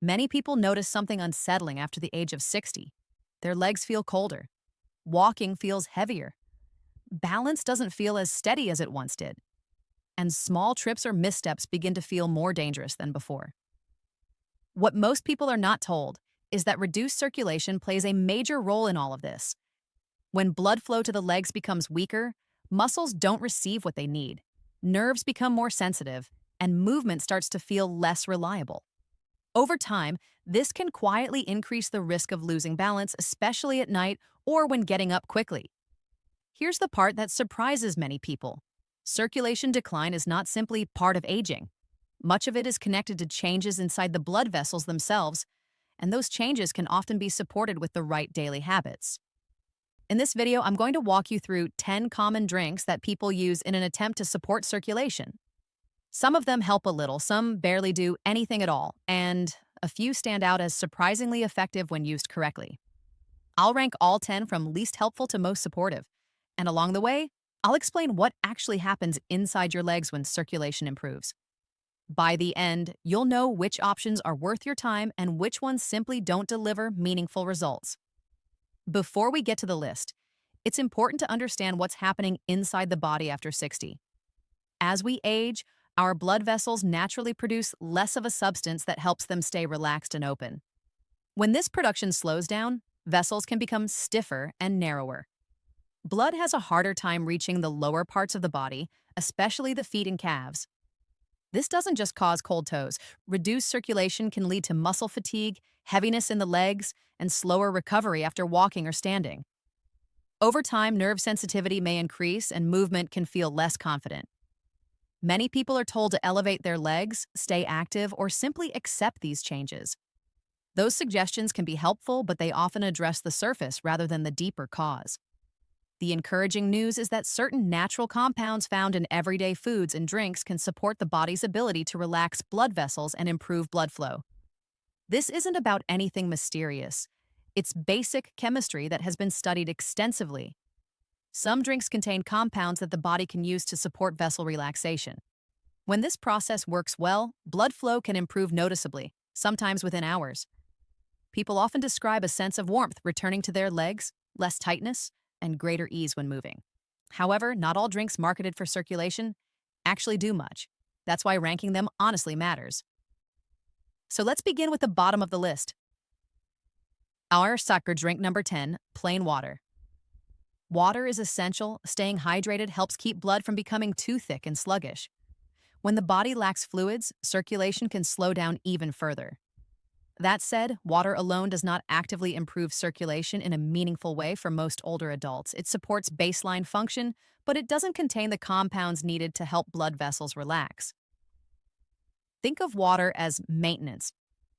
Many people notice something unsettling after the age of 60. Their legs feel colder. Walking feels heavier. Balance doesn't feel as steady as it once did. And small trips or missteps begin to feel more dangerous than before. What most people are not told is that reduced circulation plays a major role in all of this. When blood flow to the legs becomes weaker, muscles don't receive what they need. Nerves become more sensitive, and movement starts to feel less reliable. Over time, this can quietly increase the risk of losing balance, especially at night or when getting up quickly. Here's the part that surprises many people. Circulation decline is not simply part of aging. Much of it is connected to changes inside the blood vessels themselves, and those changes can often be supported with the right daily habits. In this video, I'm going to walk you through 10 common drinks that people use in an attempt to support circulation. Some of them help a little, some barely do anything at all, and a few stand out as surprisingly effective when used correctly. I'll rank all 10 from least helpful to most supportive, and along the way, I'll explain what actually happens inside your legs when circulation improves. By the end, you'll know which options are worth your time and which ones simply don't deliver meaningful results. Before we get to the list, it's important to understand what's happening inside the body after 60. As we age, our blood vessels naturally produce less of a substance that helps them stay relaxed and open. When this production slows down, vessels can become stiffer and narrower. Blood has a harder time reaching the lower parts of the body, especially the feet and calves. This doesn't just cause cold toes. Reduced circulation can lead to muscle fatigue, heaviness in the legs, and slower recovery after walking or standing. Over time, nerve sensitivity may increase and movement can feel less confident. Many people are told to elevate their legs, stay active, or simply accept these changes. Those suggestions can be helpful, but they often address the surface rather than the deeper cause. The encouraging news is that certain natural compounds found in everyday foods and drinks can support the body's ability to relax blood vessels and improve blood flow. This isn't about anything mysterious. It's basic chemistry that has been studied extensively. Some drinks contain compounds that the body can use to support vessel relaxation. When this process works well, blood flow can improve noticeably, sometimes within hours. People often describe a sense of warmth returning to their legs, less tightness, and greater ease when moving. However, not all drinks marketed for circulation actually do much. That's why ranking them honestly matters. So let's begin with the bottom of the list. Our sucker drink number 10, plain water. Water is essential. Staying hydrated helps keep blood from becoming too thick and sluggish. When the body lacks fluids, circulation can slow down even further. That said, water alone does not actively improve circulation in a meaningful way for most older adults. It supports baseline function, but it doesn't contain the compounds needed to help blood vessels relax. Think of water as maintenance.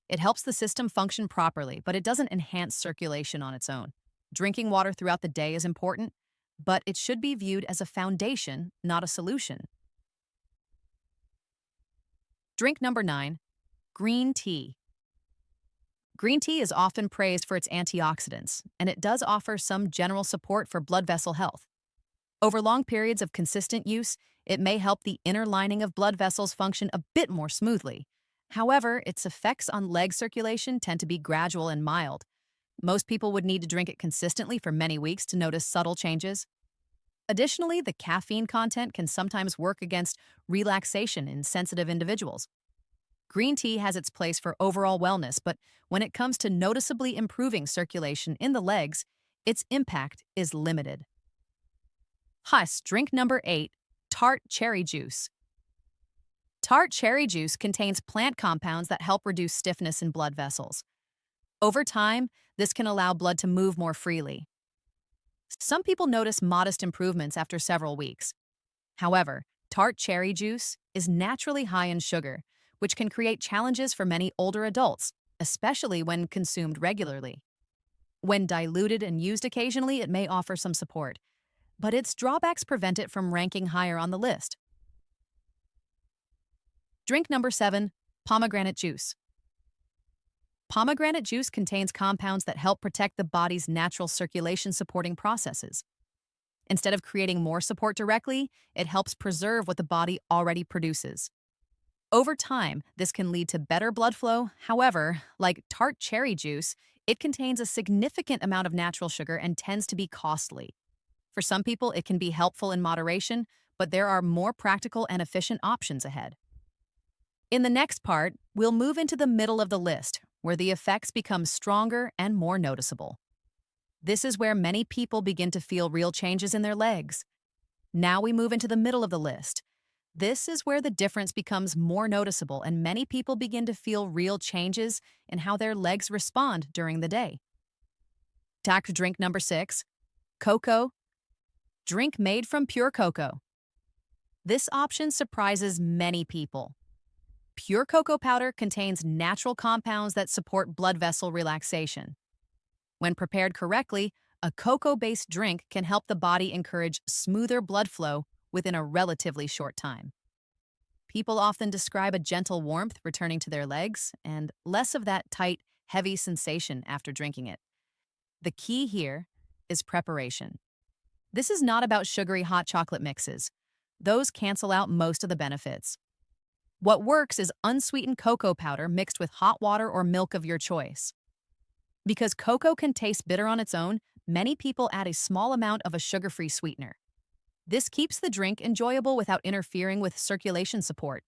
It helps the system function properly, but it doesn't enhance circulation on its own. Drinking water throughout the day is important, but it should be viewed as a foundation, not a solution. Drink number 9, green tea. Green tea is often praised for its antioxidants, and it does offer some general support for blood vessel health. Over long periods of consistent use, it may help the inner lining of blood vessels function a bit more smoothly. However, its effects on leg circulation tend to be gradual and mild. Most people would need to drink it consistently for many weeks to notice subtle changes. Additionally, the caffeine content can sometimes work against relaxation in sensitive individuals. Green tea has its place for overall wellness, but when it comes to noticeably improving circulation in the legs, its impact is limited. Drink number 8, tart cherry juice. Tart cherry juice contains plant compounds that help reduce stiffness in blood vessels. Over time, this can allow blood to move more freely. Some people notice modest improvements after several weeks. However, tart cherry juice is naturally high in sugar, which can create challenges for many older adults, especially when consumed regularly. When diluted and used occasionally, it may offer some support, but its drawbacks prevent it from ranking higher on the list. Drink number 7, pomegranate juice. Pomegranate juice contains compounds that help protect the body's natural circulation-supporting processes. Instead of creating more support directly, it helps preserve what the body already produces. Over time, this can lead to better blood flow. However, like tart cherry juice, it contains a significant amount of natural sugar and tends to be costly. For some people, it can be helpful in moderation, but there are more practical and efficient options ahead. In the next part, we'll move into the middle of the list, where the effects become stronger and more noticeable. This is where many people begin to feel real changes in their legs. Now we move into the middle of the list. This is where the difference becomes more noticeable and many people begin to feel real changes in how their legs respond during the day. Tact drink number 6, cocoa. Drink made from pure cocoa. This option surprises many people. Pure cocoa powder contains natural compounds that support blood vessel relaxation. When prepared correctly, a cocoa-based drink can help the body encourage smoother blood flow within a relatively short time. People often describe a gentle warmth returning to their legs and less of that tight, heavy sensation after drinking it. The key here is preparation. This is not about sugary hot chocolate mixes. Those cancel out most of the benefits. What works is unsweetened cocoa powder mixed with hot water or milk of your choice. Because cocoa can taste bitter on its own, many people add a small amount of a sugar-free sweetener. This keeps the drink enjoyable without interfering with circulation support.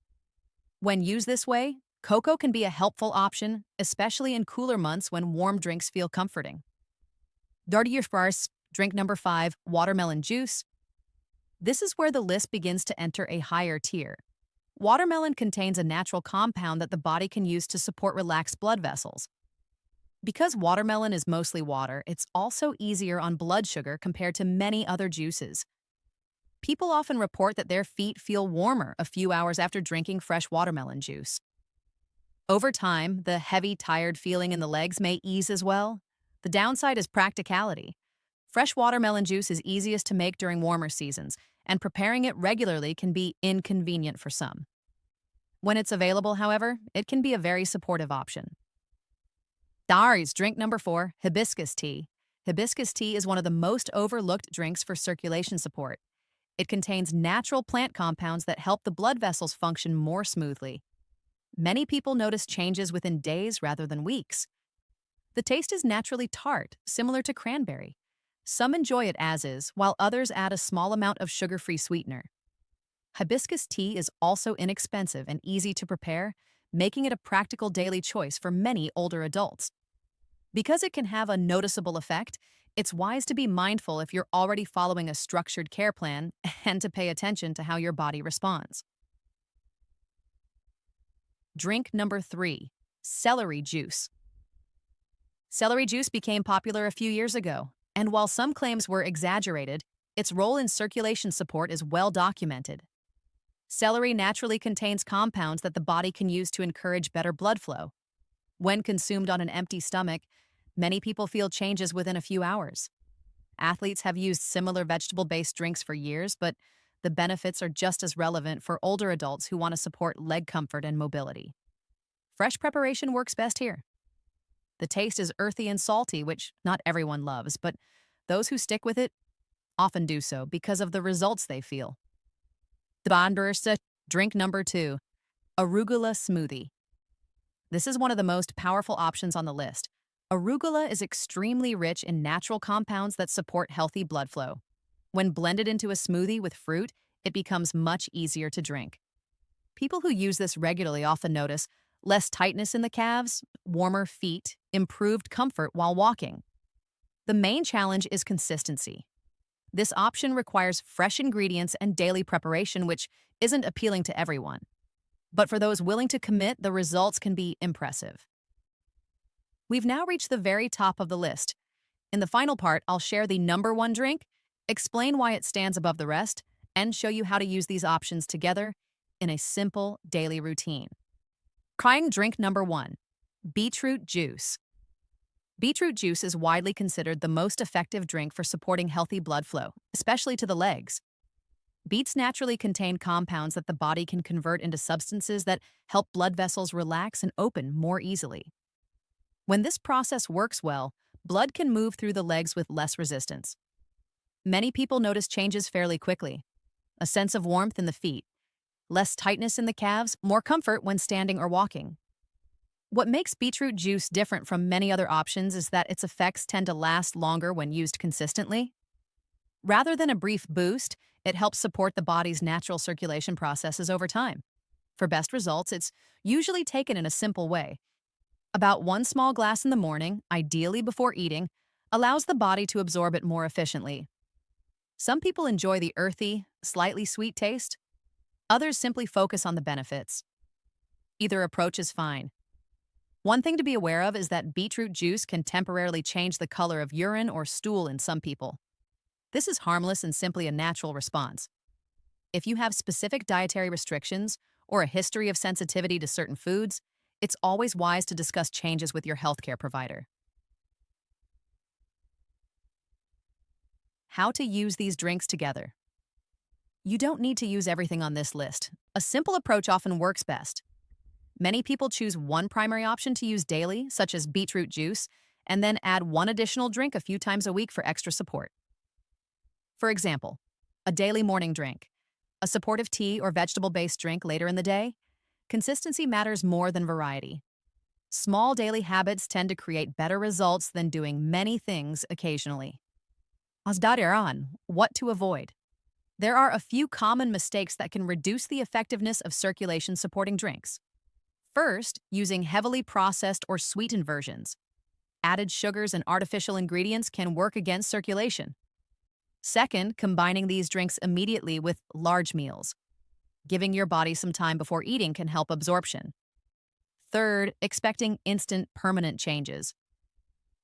When used this way, cocoa can be a helpful option, especially in cooler months when warm drinks feel comforting. Dartier Fars, drink number 5, watermelon juice. This is where the list begins to enter a higher tier. Watermelon contains a natural compound that the body can use to support relaxed blood vessels. Because watermelon is mostly water, it's also easier on blood sugar compared to many other juices. People often report that their feet feel warmer a few hours after drinking fresh watermelon juice. Over time, the heavy, tired feeling in the legs may ease as well. The downside is practicality. Fresh watermelon juice is easiest to make during warmer seasons, and preparing it regularly can be inconvenient for some. When it's available, however, it can be a very supportive option. Dari's drink number 4, hibiscus tea. Hibiscus tea is one of the most overlooked drinks for circulation support. It contains natural plant compounds that help the blood vessels function more smoothly. Many people notice changes within days rather than weeks. The taste is naturally tart, similar to cranberry. Some enjoy it as is, while others add a small amount of sugar-free sweetener. Hibiscus tea is also inexpensive and easy to prepare, making it a practical daily choice for many older adults. Because it can have a noticeable effect, it's wise to be mindful if you're already following a structured care plan and to pay attention to how your body responds. Drink number 3, celery juice. Celery juice became popular a few years ago, and while some claims were exaggerated, its role in circulation support is well documented. Celery naturally contains compounds that the body can use to encourage better blood flow. When consumed on an empty stomach, many people feel changes within a few hours. Athletes have used similar vegetable-based drinks for years, but the benefits are just as relevant for older adults who want to support leg comfort and mobility. Fresh preparation works best here. The taste is earthy and salty, which not everyone loves, but those who stick with it often do so because of the results they feel. Drink number 2, arugula smoothie. This is one of the most powerful options on the list. Arugula is extremely rich in natural compounds that support healthy blood flow. When blended into a smoothie with fruit, it becomes much easier to drink. People who use this regularly often notice less tightness in the calves, warmer feet, improved comfort while walking. The main challenge is consistency. This option requires fresh ingredients and daily preparation, which isn't appealing to everyone. But for those willing to commit, the results can be impressive. We've now reached the very top of the list. In the final part, I'll share the number 1 drink, explain why it stands above the rest, and show you how to use these options together in a simple daily routine. Trying drink number 1, beetroot juice. Beetroot juice is widely considered the most effective drink for supporting healthy blood flow, especially to the legs. Beets naturally contain compounds that the body can convert into substances that help blood vessels relax and open more easily. When this process works well, blood can move through the legs with less resistance. Many people notice changes fairly quickly. A sense of warmth in the feet, less tightness in the calves, more comfort when standing or walking. What makes beetroot juice different from many other options is that its effects tend to last longer when used consistently. Rather than a brief boost, it helps support the body's natural circulation processes over time. For best results, it's usually taken in a simple way. About one small glass in the morning, ideally before eating, allows the body to absorb it more efficiently. Some people enjoy the earthy, slightly sweet taste. Others simply focus on the benefits. Either approach is fine. One thing to be aware of is that beetroot juice can temporarily change the color of urine or stool in some people. This is harmless and simply a natural response. If you have specific dietary restrictions or a history of sensitivity to certain foods, it's always wise to discuss changes with your healthcare provider. How to use these drinks together. You don't need to use everything on this list. A simple approach often works best. Many people choose one primary option to use daily, such as beetroot juice, and then add one additional drink a few times a week for extra support. For example, a daily morning drink, a supportive tea or vegetable-based drink later in the day. Consistency matters more than variety. Small daily habits tend to create better results than doing many things occasionally. What to avoid. There are a few common mistakes that can reduce the effectiveness of circulation-supporting drinks. First, using heavily processed or sweetened versions. Added sugars and artificial ingredients can work against circulation. Second, combining these drinks immediately with large meals. Giving your body some time before eating can help absorption. Third, expecting instant, permanent changes.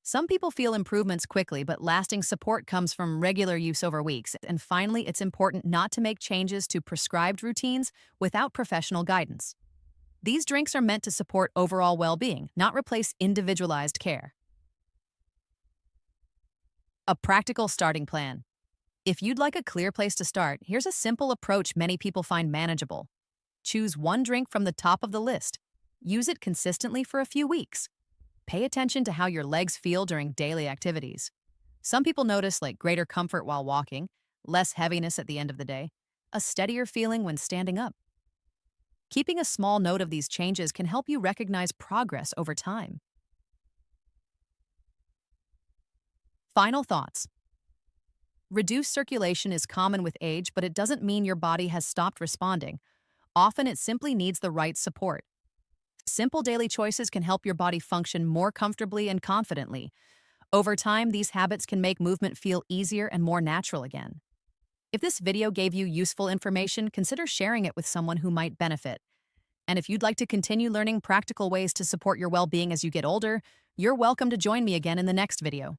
Some people feel improvements quickly, but lasting support comes from regular use over weeks. And finally, it's important not to make changes to prescribed routines without professional guidance. These drinks are meant to support overall well-being, not replace individualized care. A practical starting plan. If you'd like a clear place to start, here's a simple approach many people find manageable. Choose one drink from the top of the list. Use it consistently for a few weeks. Pay attention to how your legs feel during daily activities. Some people notice greater comfort while walking, less heaviness at the end of the day, a steadier feeling when standing up. Keeping a small note of these changes can help you recognize progress over time. Final thoughts. Reduced circulation is common with age, but it doesn't mean your body has stopped responding. Often it simply needs the right support. Simple daily choices can help your body function more comfortably and confidently. Over time, these habits can make movement feel easier and more natural again. If this video gave you useful information, consider sharing it with someone who might benefit. And if you'd like to continue learning practical ways to support your well-being as you get older, you're welcome to join me again in the next video.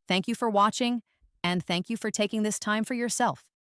Thank you for watching, and thank you for taking this time for yourself.